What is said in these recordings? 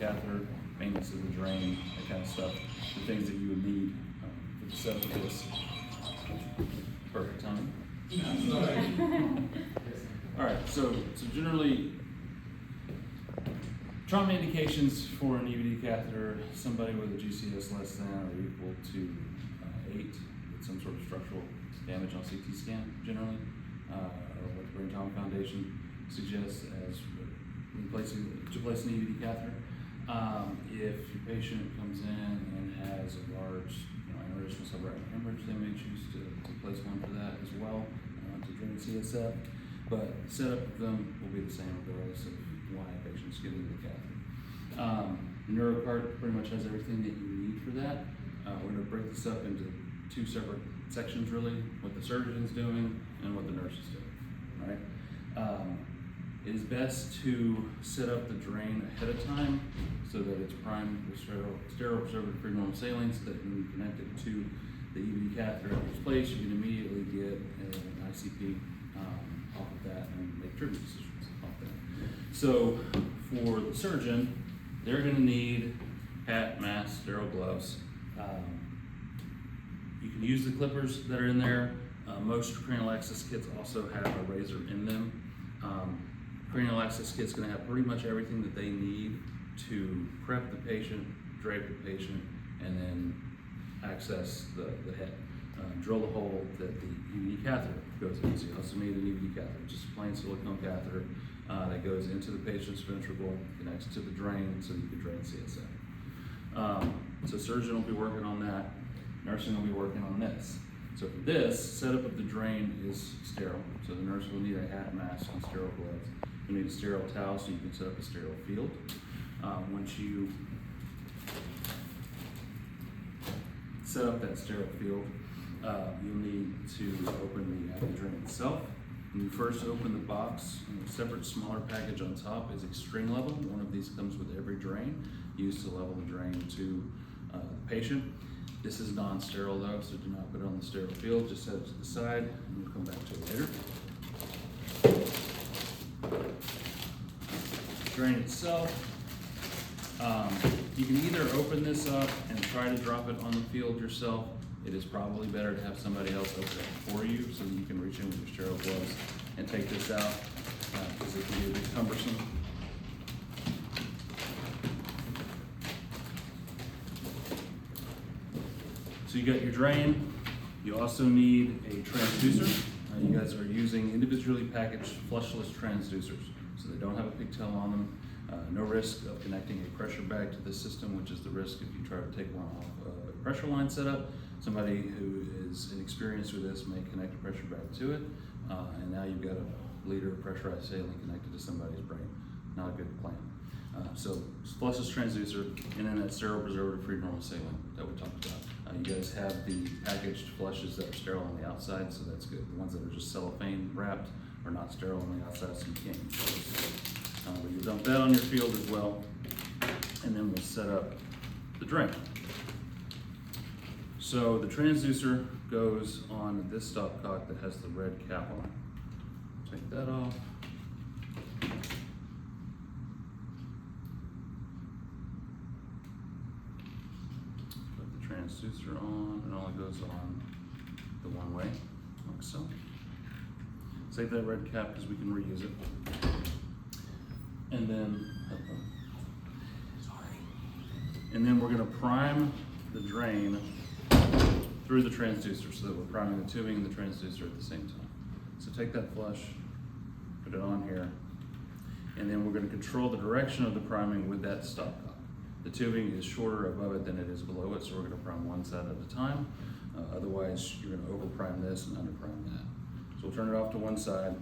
catheter, maintenance of the drain, that kind of stuff, the things that you would need for the setup of this. Perfect timing. All right, so generally, trauma indications for an EVD catheter: somebody with a GCS less than or equal to 8 with some sort of structural damage on CT scan, generally, or what the Brain Trauma Foundation suggests as replacing an EVD catheter. If your patient comes in and has a large aneurysmal subarachnoid hemorrhage, they may choose to place one for that as well, to drain CSF. But the setup of them will be the same regardless of why a patient's getting the catheter. NeuroCart pretty much has everything that you need for that. We're going to break this up into 2 separate sections, really: what the surgeon's doing and what the nurse is doing. All right. It is best to set up the drain ahead of time so that it's primed with sterile preservative-free normal saline, so that when you connect it to the EVD catheter at its place, you can immediately get an ICP off of that and make treatment decisions off that. So for the surgeon, they're going to need hat, mask, sterile gloves. You can use the clippers that are in there. Most cranial access kits also have a razor in them. Cranial access kit's going to have pretty much everything that they need to prep the patient, drape the patient, and then access the head. Drill the hole that the EVD catheter goes in. So you also need an EVD catheter, just a plain silicone catheter that goes into the patient's ventricle, connects to the drain so you can drain CSF. So surgeon will be working on that. Nursing will be working on this. So for this, setup of the drain is sterile. So the nurse will need a hat, mask, and sterile gloves. You'll need a sterile towel so you can set up a sterile field. Once you set up that sterile field, you'll need to open the drain itself. When you first open the box, a separate smaller package on top is extreme level. One of these comes with every drain, used to level the drain to the patient. This is non-sterile though, so do not put it on the sterile field. Just set it to the side, and we'll come back to it later. Drain itself, you can either open this up and try to drop it on the field yourself. It is probably better to have somebody else open it for you so that you can reach in with your sterile gloves and take this out, because it can be a bit cumbersome. So you got your drain. You also need a transducer. You guys are using individually packaged flushless transducers, so they don't have a pigtail on them. No risk of connecting a pressure bag to the system, which is the risk if you try to take one off a pressure line setup. Somebody who is inexperienced with this may connect a pressure bag to it, and now you've got a liter of pressurized saline connected to somebody's brain. Not a good plan. So flushless transducer, and then that sterile preservative-free normal saline that we talked about. You guys have the packaged flushes that are sterile on the outside, so that's good. The ones that are just cellophane wrapped are not sterile on the outside, so you can't use those. But you dump that on your field as well, and then we'll set up the drain. So the transducer goes on this stopcock that has the red cap on it. Take that off. Transducer on, it only goes on the one way, like so. Save that red cap because we can reuse it. And then we're going to prime the drain through the transducer so that we're priming the tubing and the transducer at the same time. So take that flush, put it on here, and then we're going to control the direction of the priming with that stopcock. The tubing is shorter above it than it is below it, so we're going to prime one side at a time. Otherwise, you're going to over-prime this and under-prime that. So we'll turn it off to one side.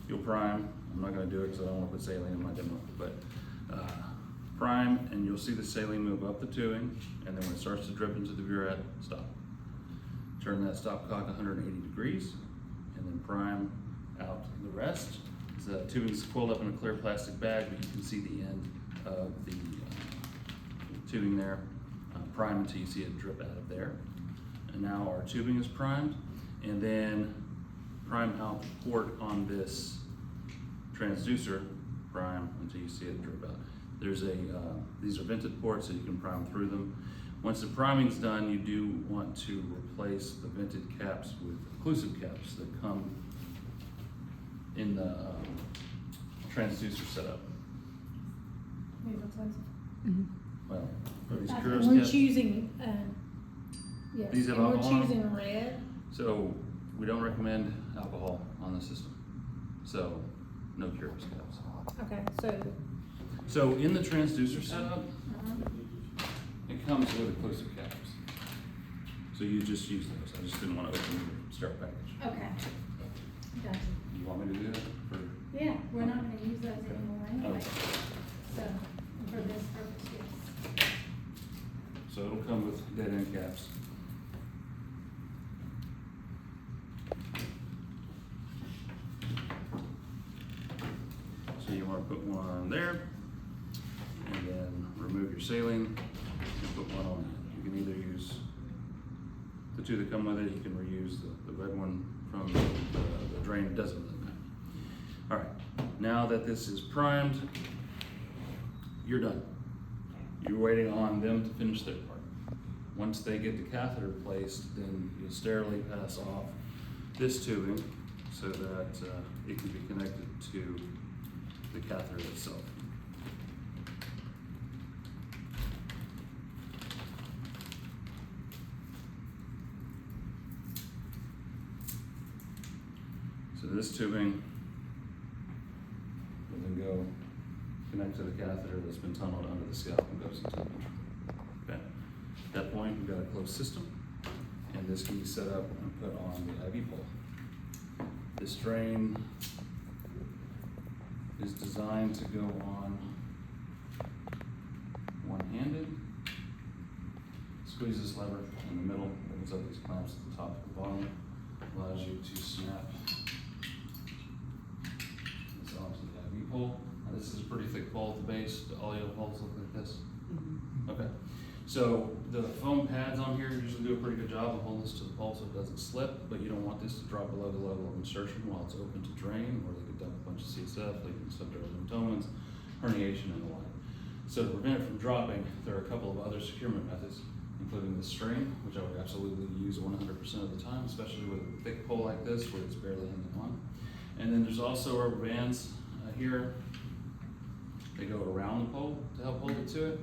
You'll prime. I'm not going to do it because I don't want to put saline in my demo, but prime, and you'll see the saline move up the tubing, and then when it starts to drip into the burette, stop. Turn that stopcock 180 degrees, and then prime out the rest. The tubing is coiled up in a clear plastic bag, but you can see the end of the tubing there. Prime until you see it drip out of there. And now our tubing is primed, and then prime out the port on this transducer, prime until you see it drip out. There's these are vented ports, so you can prime through them. Once the priming's done, you do want to replace the vented caps with occlusive caps that come in the transducer setup. Well, are these Kuros We're caps? choosing, yes, These have and we're alcohol on them? choosing red. So we don't recommend alcohol on the system. So no Kuros caps. Okay, So in the transducer setup, uh-huh. it comes with occlusive caps. So you just use those. I just didn't want to open your sterile package. Okay. Gotcha. You want me to do that? For, Yeah, we're not gonna use those anymore anyway, Okay. so, for this purpose, yes. So it'll come with dead end caps. So you want to put one there, and then remove your saline and put one on. You can either use the two that come with it. You can reuse the red one from the drain. It doesn't really matter. All right. Now that this is primed, you're done. You're waiting on them to finish their part. Once they get the catheter placed, then you'll sterilely pass off this tubing so that it can be connected to the catheter itself. So this tubing will then go connect to the catheter that's been tunneled under the scalp and goes into the ventricle. Okay. At that point, we've got a closed system, and this can be set up and put on the IV pole. This drain is designed to go on one-handed. Squeeze this lever in the middle, opens up these clamps at the top and the bottom, allows you to snap this onto the IV pole. Now, this is a pretty thick pole at the base. Do all your poles look like this? Mm-hmm. Okay. So the foam pads on here usually do a pretty good job of holding this to the pole so it doesn't slip, but you don't want this to drop below the level of insertion while it's open to drain, or they could dump a bunch of CSF, leading to subdural lymphomas, herniation, and the like. So to prevent it from dropping, there are a couple of other securement methods, including the string, which I would absolutely use 100% of the time, especially with a thick pole like this where it's barely hanging on. And then there's also rubber bands here. They go around the pole to help hold it to it.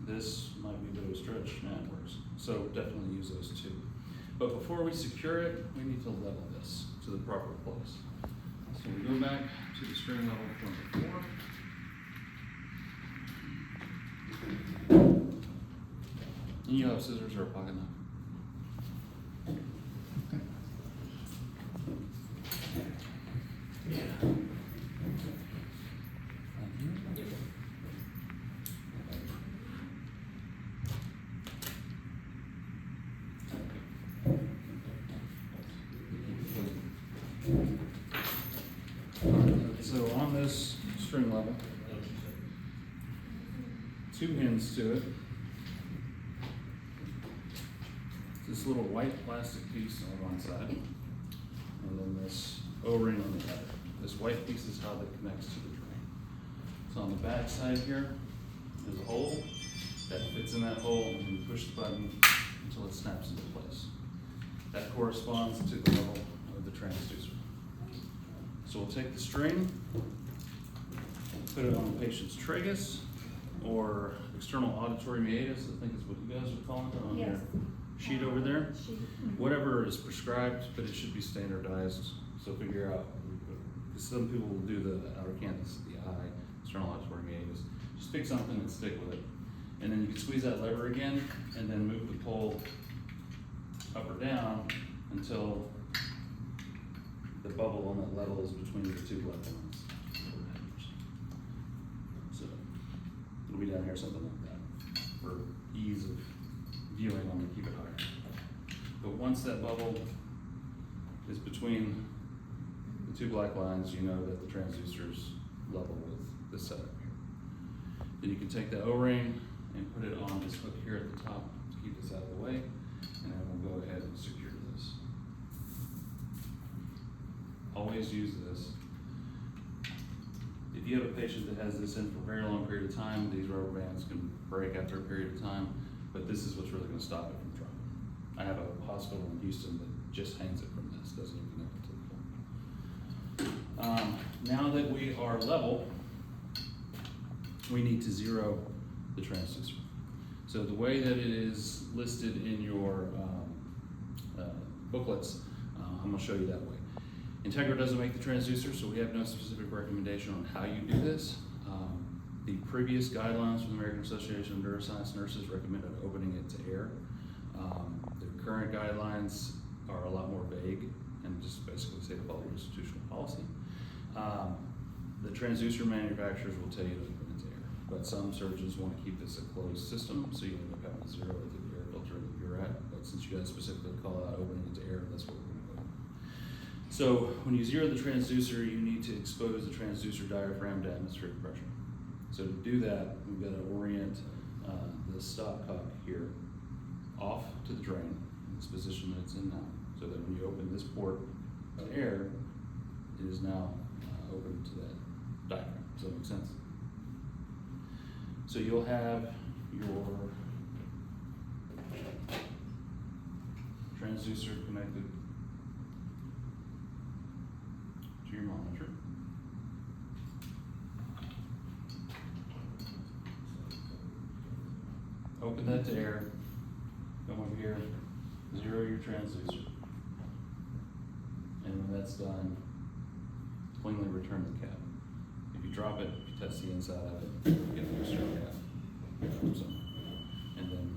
This might be a bit of a stretch, man, it works. So definitely use those too. But before we secure it, we need to level this to the proper place. So we go back to the string level from before. And you have scissors or a pocket knife. Yeah. So on this string level, two ends to it. This little white plastic piece on one side, and then this O-ring on the other. This white piece is how that connects to the drain. So on the back side here, there's a hole that fits in that hole, and you push the button until it snaps into place. That corresponds to the level of the transducer. So we'll take the string, put it on the patient's tragus, or external auditory meatus, I think is what you guys are calling it on your sheet over there. Whatever is prescribed, but it should be standardized. So figure out, because some people will do the outer canthus of the eye, external auditory meatus. Just pick something and stick with it. And then you can squeeze that lever again, and then move the pole up or down until the bubble on that level is between the two black lines. So it'll be down here, something like that, for ease of viewing. I'm going to keep it higher. But once that bubble is between the two black lines, you know that the transducer's level with this setup here. Then you can take the O-ring and put it on this hook here at the top to keep this out of the way, and then we'll go ahead and secure this. Always use this. If you have a patient that has this in for a very long period of time, these rubber bands can break after a period of time, but this is what's really gonna stop it from dropping. I have a hospital in Houston that just hangs it from this, doesn't even connect it to the floor. Now that we are level, we need to zero the transducer. So the way that it is listed in your booklets, I'm gonna show you that way. Integra doesn't make the transducer, so we have no specific recommendation on how you do this. The previous guidelines from the American Association of Neuroscience Nurses recommended opening it to air. The current guidelines are a lot more vague and just basically say to follow institutional policy. The transducer manufacturers will tell you to open it to air, but some surgeons want to keep this a closed system, so you end up having to zero it through the air filter that you're at. But since you guys specifically call out opening it to air, that's what we're going to go with. So when you zero the transducer, you need to expose the transducer diaphragm to atmospheric pressure. So to do that, we've got to orient the stopcock here off to the drain in this position that it's in now, so that when you open this port to air, it is now open to that diaphragm. Does that make sense? So you'll have your transducer connected to your monitor. Open that to air, come over here, zero your transducer. And when that's done, cleanly return the cap. If you drop it, you test the inside of it, you get an extra cap. And then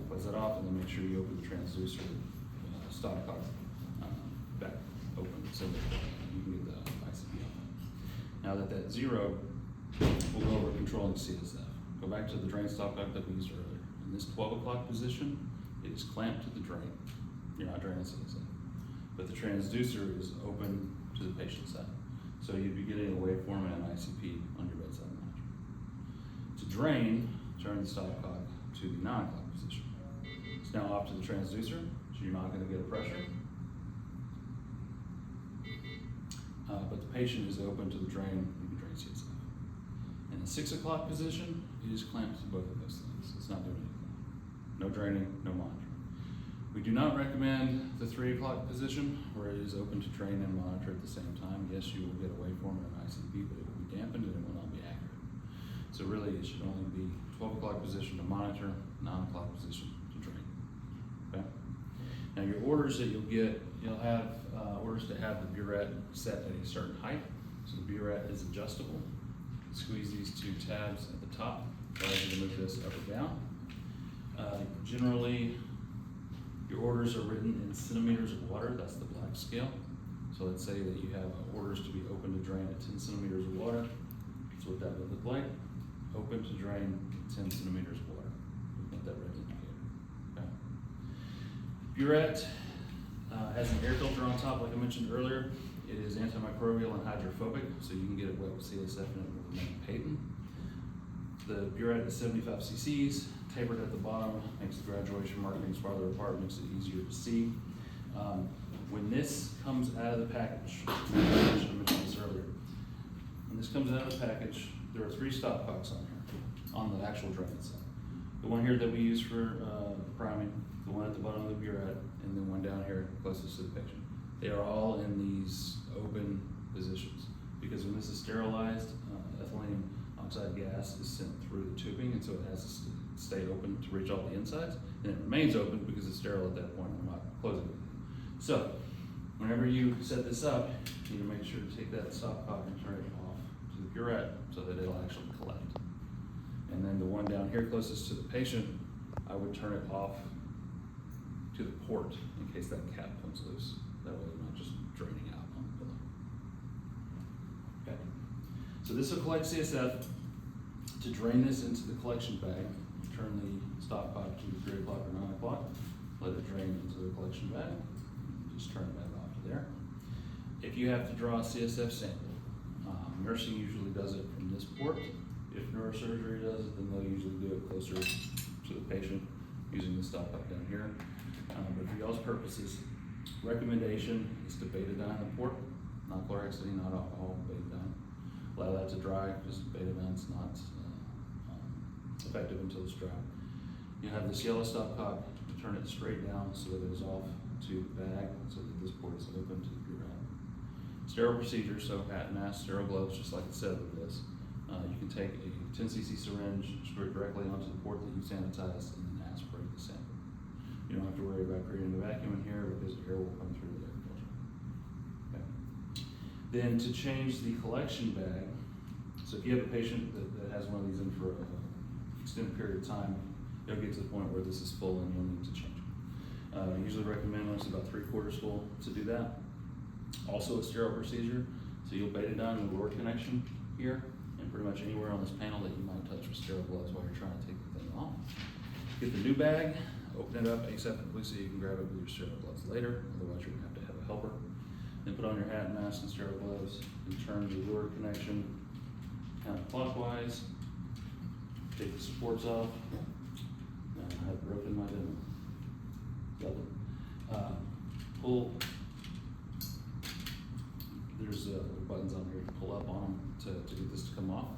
close that off, and then make sure you open the transducer stopcock back open so that you can get the ICP on. Now that that's zero, we'll go over controlling CSF. Go back to the drain stopcock that we used earlier. In this 12 o'clock position, it is clamped to the drain. You're not draining CSF. But the transducer is open to the patient side. So you'd be getting a waveform and an ICP on your bedside monitor. To drain, turn the stopcock to the 9 o'clock position. It's now off to the transducer, so you're not going to get a pressure. But the patient is open to the drain, you can drain CSF. In the 6 o'clock position, it is clamped to both of those things. It's not doing anything. No draining, no monitoring. We do not recommend the 3 o'clock position where it is open to drain and monitor at the same time. Yes, you will get a waveform and an ICP, but it will be dampened and it will not be accurate. So really, it should only be 12 o'clock position to monitor, 9 o'clock position to drain. Okay? Now your orders that you'll get, you'll have orders to have the burette set at a certain height. So the burette is adjustable. Squeeze these 2 tabs at the top, allows you to move this up or down. Generally, your orders are written in centimeters of water, that's the black scale. So let's say that you have orders to be open to drain at 10 centimeters of water. That's what that would look like. Open to drain at 10 centimeters of water. With that red indicator. Okay. Burette has an air filter on top, like I mentioned earlier. It is antimicrobial and hydrophobic, so you can get it wet with CSF and it will remain patent. The burette is 75 cc's, tapered at the bottom, makes the graduation markings farther apart, makes it easier to see. When this comes out of the package, I should have mentioned this earlier. When this comes out of the package, there are 3 stopcocks on here, on the actual drain itself. The one here that we use for priming, the one at the bottom of the burette, and then one down here closest to the patient. They are all in these open positions because when this is sterilized, ethylene oxide gas is sent through the tubing, and so it has to stay open to reach all the insides, and it remains open because it's sterile at that point. I'm not closing it. So whenever you set this up, you need to make sure to take that stopcock and turn it off to the burette so that it'll actually collect. And then the one down here closest to the patient, I would turn it off to the port in case that cap comes loose. That way you're not just draining out on the pillow. Okay. So this will collect CSF. To drain this into the collection bag, turn the stopcock to 3 o'clock or 9 o'clock, let it drain into the collection bag, just turn it back off to there. If you have to draw a CSF sample, nursing usually does it from this port. If neurosurgery does it, then they'll usually do it closer to the patient using the stopcock down here. But for y'all's purposes, recommendation is to betadine the port, not chlorhexidine, not alcohol, betadine. allow that to dry, because betadine's not effective until it's dry. You have this yellow stopcock, turn it straight down so that it is off to the bag, so that this port is open to your hat. Sterile procedure, so hat, mask, sterile gloves, just like it said with this. You can take a 10 cc syringe, screw it directly onto the port that you sanitized, and then aspirate the sample. You don't have to worry about creating a vacuum in here because air will come through the air filter. Okay. Then to change the collection bag, so if you have a patient that has one of these in for an extended period of time, it'll get to the point where this is full and you'll need to change it. I usually recommend when it's about 3/4 full to do that. Also a sterile procedure, so you'll betadine the lower connection here and pretty much anywhere on this panel that you might touch with sterile gloves while you're trying to take the thing off. Get the new bag, open it up aseptically so you can grab it with your sterile gloves later, otherwise you're gonna have to have a helper. Then put on your hat, mask, and sterile gloves, and turn the lower connection counterclockwise. Take the supports off. I have broken my demo. Pull. There's buttons on here to pull up on them to get this to come off.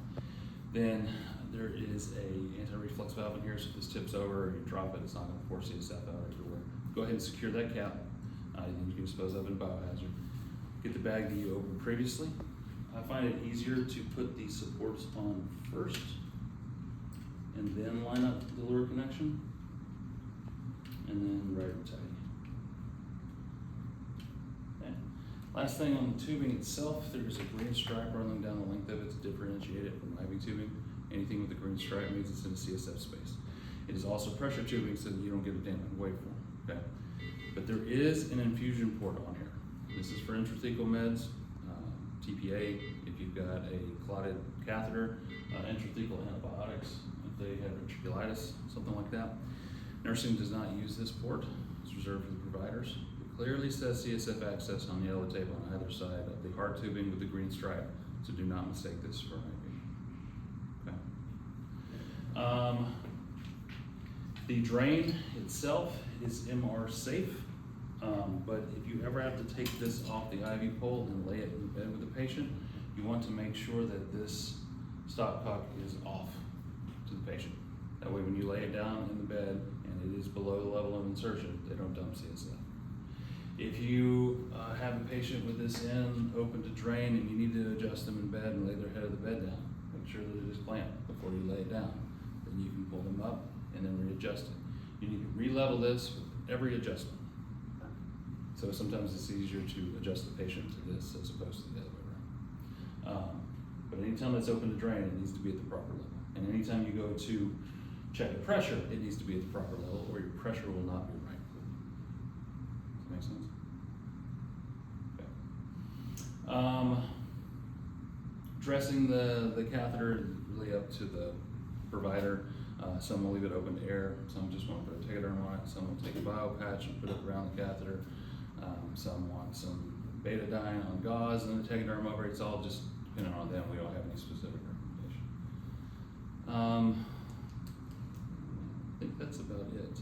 Then there is a anti-reflux valve in here, so if this tips over or you drop it, it's not going to force CSF out everywhere. Go ahead and secure that cap. Then you can dispose of it in biohazard. Get the bag that you opened previously. I find it easier to put the supports on first and then line up the lower connection, and then right and tight. Okay. Last thing on the tubing itself, there's a green stripe running down the length of it to differentiate it from IV tubing. Anything with a green stripe means it's in a CSF space. It is also pressure tubing so that you don't get a damping waveform, okay? But there is an infusion port on here. This is for intrathecal meds, TPA, if you've got a clotted catheter, intrathecal antibiotics, if they have ventriculitis, something like that. Nursing does not use this port. It's reserved for the providers. It clearly says CSF access on the yellow tape on either side of the hard tubing with the green stripe, so do not mistake this for an IV. Okay. The drain itself is MR safe, but if you ever have to take this off the IV pole and lay it in bed with the patient, you want to make sure that this stopcock is off to the patient. That way when you lay it down in the bed and it is below the level of insertion, they don't dump CSF. If you have a patient with this end open to drain and you need to adjust them in bed and lay their head of the bed down, make sure that it is clamped before you lay it down. Then you can pull them up and then readjust it. You need to re-level this with every adjustment. So sometimes it's easier to adjust the patient to this as opposed to the other way around. But anytime it's open to drain, it needs to be at the proper level. And anytime you go to check the pressure, it needs to be at the proper level or your pressure will not be right. Does that make sense? Okay. Dressing the catheter is really up to the provider. Some will leave it open to air, some just want to put a tegaderm on it, some will take a bio patch and put it around the catheter, some want some betadine on gauze and then a tegaderm over it. It's all just depending on them. We don't have any specific recommendation. I think that's about it.